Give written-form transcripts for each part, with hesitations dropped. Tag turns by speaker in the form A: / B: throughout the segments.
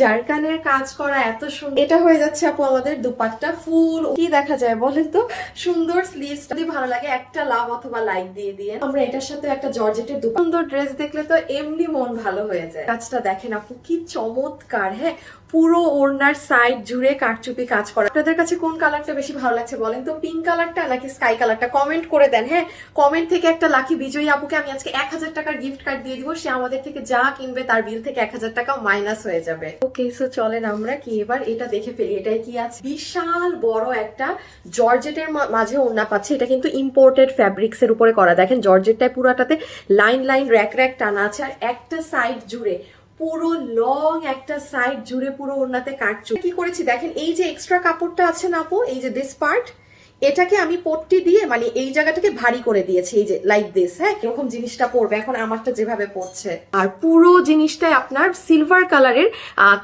A: জারকানের কাজ করা, এত সুন্দর। এটা হয়ে যাচ্ছে আপু আমাদের দুপাট্টা। ফুল কি দেখা যায় বলেন তো, সুন্দর স্লিভস। যদি ভালো লাগে একটা লাভ অথবা লাইক দিয়ে দিয়ে। আমরা এটার সাথে একটা জর্জেটের দুপাট্টা, সুন্দর ড্রেস দেখলে তো এমনি মন ভালো হয়ে যায়। কাজটা দেখেন আপু কি চমৎকার। হ্যাঁ, পুরো ওড়নার সাইড জুড়ে কারচুপি কাজ করা। আপনাদের কাছে কোন কালারটা বেশি ভালো লাগছে বলেন তো, পিঙ্ক কালারটা নাকি স্কাই কালারটা? কমেন্ট করে দেন। হ্যাঁ, কমেন্ট থেকে একটা লাকি বিজয়ী আপুকে আমি আজকে 1000 টাকার গিফট কার্ড দিয়ে দিব। সে আমাদের থেকে যা কিনবে তার বিল থেকে 1000 টাকা মাইনাস হয়ে যাবে। ওকে, সো চলেন আমরা কি এবার এটা দেখে ফেলি। এটাই কি আছে, বিশাল বড় একটা জর্জেটের মাঝে ওড়না পাচ্ছে। এটা কিন্তু ইম্পোর্টেড ফ্যাব্রিক্স এর উপরে করা। দেখেন জর্জেটটায় পুরাটাতে লাইন লাইন র্যাক র্যাক টানা আছে, আর একটা সাইড জুড়ে পুরো লং একটা সাইড জুড়ে পুরো ওড়নাতে কাটছু। কি করেছি দেখেন, এই যে এক্সট্রা কাপড়টা আছে না আপু, এই যে দিস পার্ট, এটাকে আমি পট্টি দিয়ে মানে এই জায়গাটাকে ভারী করে দিয়েছি, এই যে লাইক দিস। হ্যাঁ, এরকম জিনিসটা পড়বে এখন আমারটা যেভাবে পড়ছে। আর পুরো জিনিসটাই আপনার সিলভার কালারের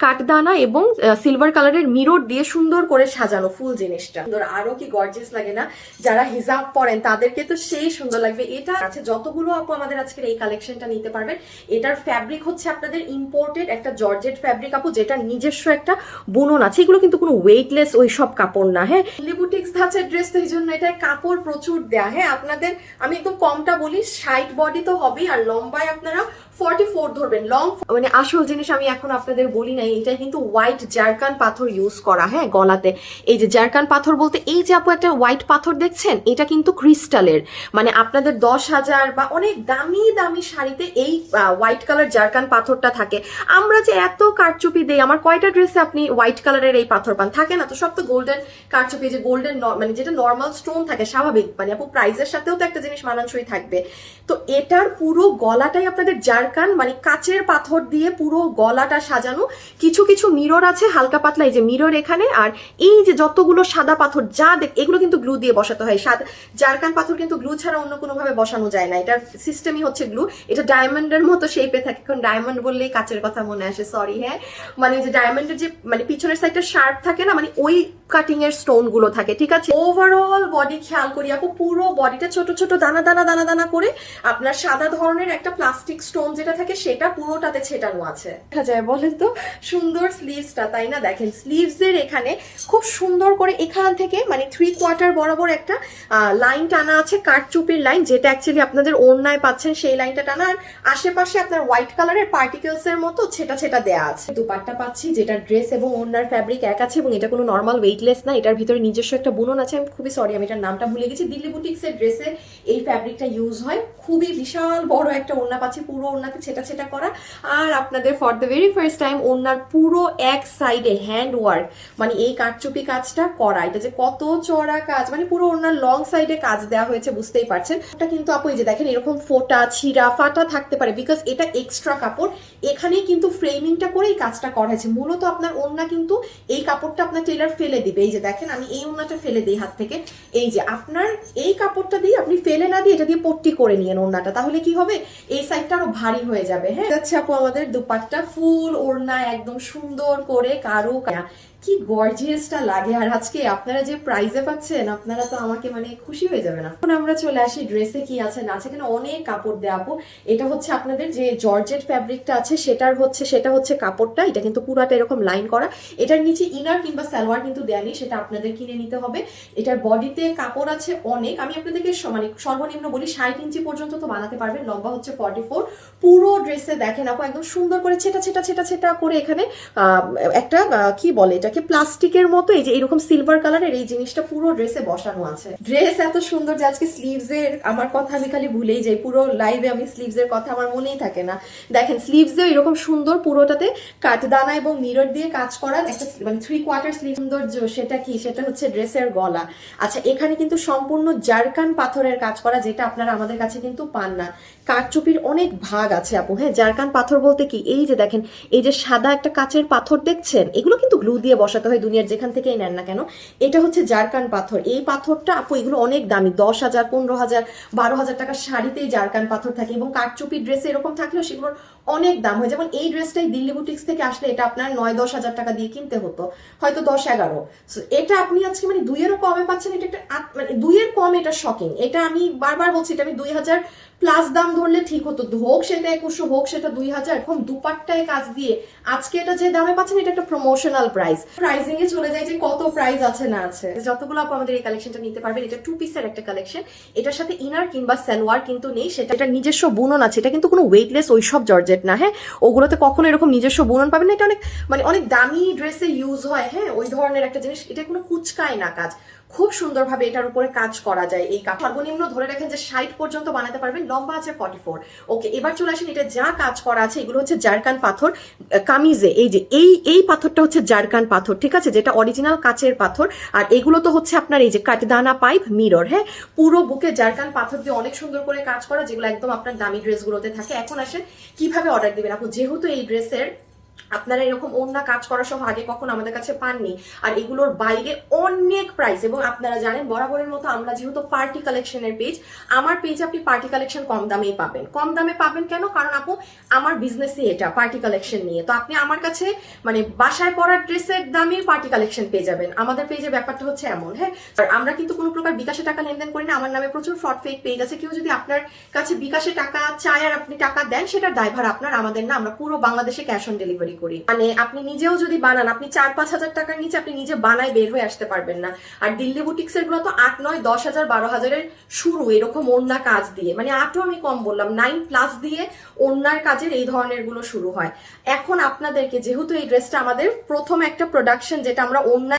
A: কাঠদানা এবং সিলভার কালারের মিরর দিয়ে সুন্দর করে সাজানো ফুল জিনিসটা। সুন্দর, আরো কি গর্জিয়াস লাগে না? যারা হিজাব পরেন তাদেরকে তো সেই সুন্দর লাগবে। এটা আছে যতগুলো আপু আমাদের আজকের এই কালেকশনটা নিতে পারবেন। এটার ফ্যাব্রিক হচ্ছে আপনাদের ইম্পোর্টেড একটা জর্জেট ফ্যাব্রিক আপু, যেটা নিজস্ব একটা বুনন আছে। এগুলো কিন্তু কোনো ওয়েটলেস ওই সব কাপড় না। হ্যাঁ, বুটিক্স ধাঁচের ড্রেস, তো এই জন্য এটা কাপড় প্রচুর দেয়া। হ্যাঁ, আপনাদের আমি একদম কমটা বলি, 60 বডি তো হবেই, আর লম্বায় আপনারা 44 ধরবেন। লং মানে আসল জিনিস আমি এখন আপনাদের বলি নাই, এটা কিন্তু হোয়াইট জারকান পাথর ইউজ করা। হ্যাঁ, গলাতে এই যে জারকান পাথর বলতে এই যে আপু একটা হোয়াইট পাথর দেখছেন, এটা কিন্তু ক্রিস্টালের। মানে আপনাদের 10,000 বা অনেক দামি দামি শাড়িতে এই হোয়াইট কালার জারকান পাথরটা থাকে। আমরা যে এত কারচুপি দেই, আমার কয়টা ড্রেসে আপনি হোয়াইট কালারের এই পাথর পান? থাকে না তো, সব তো গোল্ডেন কারচুপি, যে গোল্ডেন মানে যেটা নর্মাল স্টোন থাকে স্বাভাবিক, মানে আপু প্রাইসের সাথেও তো একটা জিনিস মানানসই থাকবে। তো এটার পুরো গলাটাই আপনাদের জারকান মানে কাচের পাথর দিয়ে পুরো গলাটা সাজানো। কিছু কিছু মিরর আছে হালকা পাতলা, এই যে মিরর এখানে, আর এই যে যতগুলো সাদা পাথর যা দেখ, এগুলো কিন্তু গ্লু দিয়ে বসাতে হয়। জারকান পাথর কিন্তু গ্লু ছাড়া অন্য কোনো ভাবে বসানো যায় না, এটার সিস্টেমই হচ্ছে গ্লু। এটা ডায়মন্ডের মতো শেপে থাকে। এখন ডায়মন্ড বললেই কাচের কথা মনে আসে, সরি। হ্যাঁ, মানে যে ডায়মন্ডের যে মানে পিছনের সাইডটা শার্প থাকে না, মানে ওই কাটিং এর স্টোন গুলো থাকে। ঠিক আছে, ওভারঅল বডি খেয়াল করি আপু, পুরো বডিটা ছোট ছোট দানা দানা দানা দানা করে আপনার সাদা ধরনের একটা প্লাস্টিক স্টোন যেটা থাকে সেটা পুরোটাতে ছেটানো আছে। দেখা যায় বলেন তো, সুন্দর স্লিভসটা, তাই না? দেখেন স্লিভস এর এখানে খুব সুন্দর করে এখান থেকে মানে 3/4 বরাবর একটা লাইন টানা আছে, কাঠচুপির লাইন, যেটা অ্যাকচুয়ালি আপনাদের ওড়নায় পাচ্ছেন সেই লাইনটা টানা। আর আশেপাশে আপনার হোয়াইট কালারের পার্টিকেলস এর মতো ছেটা ছেটা দেয়া আছে। দুপাট্টা পাচ্ছি যেটা ড্রেস এবং ওড়নার ফ্যাব্রিক এক আছে, এবং এটা কোনো নর্মাল ওয়েটলেস না, এটার ভিতরে নিজস্ব একটা বুনন আছে। আমি খুবই সরি, আমি এটার নামটা ভুলে গেছি। দিল্লি বুটিক্সের ড্রেসে এই ফ্যাব্রিকটা ইউজ হয়। খুবই বিশাল বড় একটা ওড়না পাচ্ছি, পুরো ওড়নাতে ছেটা ছেটা করা। আর আপনাদের for the very first time ওড়নার পুরো এক সাইডে হ্যান্ড ওয়ার্ক, মানে এই কাঠচুপি কাজটা করা। এটা যে কত চড়া কাজ, মানে পুরো ওড়নার লং সাইডে কাজ দেওয়া হয়েছে, বুঝতেই পারছেন। এটা কিন্তু আপু এই যে দেখেন এরকম ফোটা ছিঁড়া ফাটা থাকতে পারে, বিকজ এটা এক্সট্রা কাপড়। এখানেই কিন্তু ফ্রেমিংটা করে এই কাজটা করা হয়েছে। মূলত আপনার ওড়না কিন্তু এই কাপড়টা আপনার টেলার ফেলে দিবে। এই যে দেখেন আমি এই ওড়নাটা ফেলে দিই হাত থেকে, এই যে আপনার এই কাপড়টা দিয়ে আপনি ফেলে না দিয়ে এটা দিয়ে পট্টি করে নিয়ে ওড়নাটা, তাহলে কি হবে, এই সাইডটা আরো ভারী হয়ে যাবে। হ্যাঁ, আচ্ছা আপু আমাদের দুপাট্টা ফুল ওড়না একদম সুন্দর করে কারো, কি গর্জিয়াসটা লাগে। আর আজকে আপনারা যে প্রাইজে পাচ্ছেন, আপনারা তো আমাকে মানে খুশি হয়ে যাবে না। এখন আমরা চলে আসি ড্রেসে কি আছে না আছে। এখানে অনেক কাপড় দেয়া আপু। এটা হচ্ছে আপনাদের যে জর্জেট ফ্যাব্রিকটা আছে সেটা হচ্ছে কাপড়টা। এটা কিন্তু পুরাটা এরকম লাইন করা। এটার নিচে ইনার কিংবা সালোয়ার কিন্তু দেয়া নেই, সেটা আপনাদের কিনে নিতে হবে। এটার বডিতে কাপড় আছে অনেক। আমি আপনাদেরকে মানে সর্বনিম্ন বলি 60 ইঞ্চি পর্যন্ত তো বানাতে পারবেন। লম্বা হচ্ছে 44। পুরো ড্রেসে দেখেন আপু একদম সুন্দর করে ছেটা ছেটা ছেটা ছেটা করে এখানে একটা কি বলে এটা, প্লাস্টিকের মতো এই যে এরকম সিলভার কালারের এই জিনিসটা পুরো ড্রেসে বসানো আছে। ড্রেস এত সুন্দর যে আজকে স্লিভস এর আমার কথা আমি খালি ভুলেই যাই। পুরো লাইভে আমি স্লিভস এর কথা আমার মনেই থাকে না। দেখেন স্লিভস এও এরকম সুন্দর পুরোটাতে কাঠদানা এবং মিরর দিয়ে কাজ করা একটা মানে 3/4 স্লিভ। সৌন্দর্য সেটা কি, সেটা হচ্ছে ড্রেসের গলা। আচ্ছা, এখানে কিন্তু সম্পূর্ণ জারকান পাথরের কাজ করা, যেটা আপনারা আমাদের কাছে কিন্তু পান না। কাঠচুপির অনেক ভাগ আছে আপু। হ্যাঁ, জারকান পাথর বলতে কি, এই যে দেখেন এই যে সাদা একটা কাচের পাথর দেখছেন, এগুলো কিন্তু গ্লু দিয়ে বসাতে হয় দুনিয়ার যেখান থেকেই নেন না কেন। এটা হচ্ছে জারকান পাথর। এই পাথরটা আপু এগুলো অনেক দামি, 10,000 15,000 12,000 টাকার শাড়িতেই জারকান পাথর থাকে, এবং কাঠচুপির ড্রেসে এরকম থাকলেও সেগুলোর অনেক দাম হয়। যেমন এই ড্রেসটাই দিল্লি বুটিক্স থেকে আসলে এটা আপনার 9-10 হাজার টাকা দিয়ে কিনতে হতো, হয়তো 10-11। এটা আপনি আজকে মানে 2-এরও কমে পাচ্ছেন। এটা একটা মানে 2-এর কম, এটা শকিং। এটা আমি বারবার বলছি, এটা আমি 2,000 প্লাস দাম ধরলে ঠিক হতো, হোক সেটা 2100 হোক সেটা 2000, এরকম দুপাট্টায় কাজ দিয়ে আজকে এটা যে দামে পাচ্ছেন এটা একটা প্রমোশনাল প্রাইস। প্রাইসিং এ চলে যায় যে কত প্রাইস আছে না আছে। যতগুলো আপু আমাদের এই কালেকশনটা নিতে পারবেন, এটা 2 পিসের একটা কালেকশন, এটার সাথে ইনার কিংবা সালোয়ার কিন্তু নেই, সেটা এটা নিজস্ব বুনন আছে, এটা কিন্তু কোনো ওয়েটলেস ওইসব জর্জেট না। হ্যাঁ, ওগুলোতে কখনো এরকম নিজস্ব বুনন পাবেন না, এটা অনেক মানে অনেক দামি ড্রেসে ইউজ হয়। হ্যাঁ, ওই ধরনের একটা জিনিস, এটা কোনো কুচকায় না কাজ, খুব সুন্দরভাবে এটার উপরে কাজ করা যায়। এই কাজ সর্বনিম্ন ধরে রাখেন যে 60 পর্যন্ত বানাতে পারবেন, লম্বা আছে 44। ওকে, এবার চলে আসেন, এটা যা কাজ করা আছে এগুলো হচ্ছে জারকান পাথর কামিজে, এই যে এই পাথরটা হচ্ছে জারকান পাথর, ঠিক আছে, যেটা অরিজিনাল কাচের পাথর। আর এগুলো তো হচ্ছে আপনার এই যে কাঠদানা পাইপ মিরর। হ্যাঁ, পুরো বুকে জারকান পাথর দিয়ে অনেক সুন্দর করে কাজ করা, যেগুলো একদম আপনার দামি ড্রেসগুলোতে থাকে। এখন আসেন কিভাবে অর্ডার দিবেন আপু, যেহেতু এই ড্রেসের আপনারা এরকম ওড়না কাজ করা সহ আগে কখনো আমাদের কাছে পাননি, আর এগুলোর বাইরে অনেক প্রাইস। এবং আপনারা জানেন বরাবরের মতো আমরা যেহেতু পার্টি কালেকশনের পেজ, আমার পেজে আপনি পার্টি কালেকশন কম দামেই পাবেন। কম দামে পাবেন কেন? কারণ আপু আমার বিজনেসই এটা পার্টি কালেকশন নিয়ে, তো আপনি আমার কাছে মানে বাসায় পরার ড্রেসের দামে পার্টি কালেকশন পেয়ে যাবেন আমাদের পেজে। ব্যাপারটা হচ্ছে এমন। হ্যাঁ, আর আমরা কিন্তু কোনো প্রকার বিকাশে টাকা লেনদেন করি না, আমার নামে প্রচুর ফ্রড ফেক পেজ আছে। কেউ যদি আপনার কাছে বিকাশে টাকা চায় আর আপনি টাকা দেন, সেটার দায়ভার আপনার, আমাদের না। আমরা পুরো বাংলাদেশে ক্যাশ অন ডেলিভারি করি, মানে আপনি নিজেও যদি বানান, আপনি 4-5 হাজার টাকার নিচে আপনি নিজে বানায় বের হয়ে আসতে পারবেন না। আর দিল্লি বুটিক্স এর গুলো তো 8, 9, 10 হাজার 12 হাজারের শুরু এরকম ওড়না কাজ দিয়ে, মানে 8ও আমি কম বললাম, 9+ দিয়ে ওড়নার কাজের এই ধরনের গুলো শুরু হয়। এখন আপনাদেরকে যেহেতু এই ড্রেসটা আমাদের প্রথম একটা প্রোডাকশন, যেটা আমরা ওড়না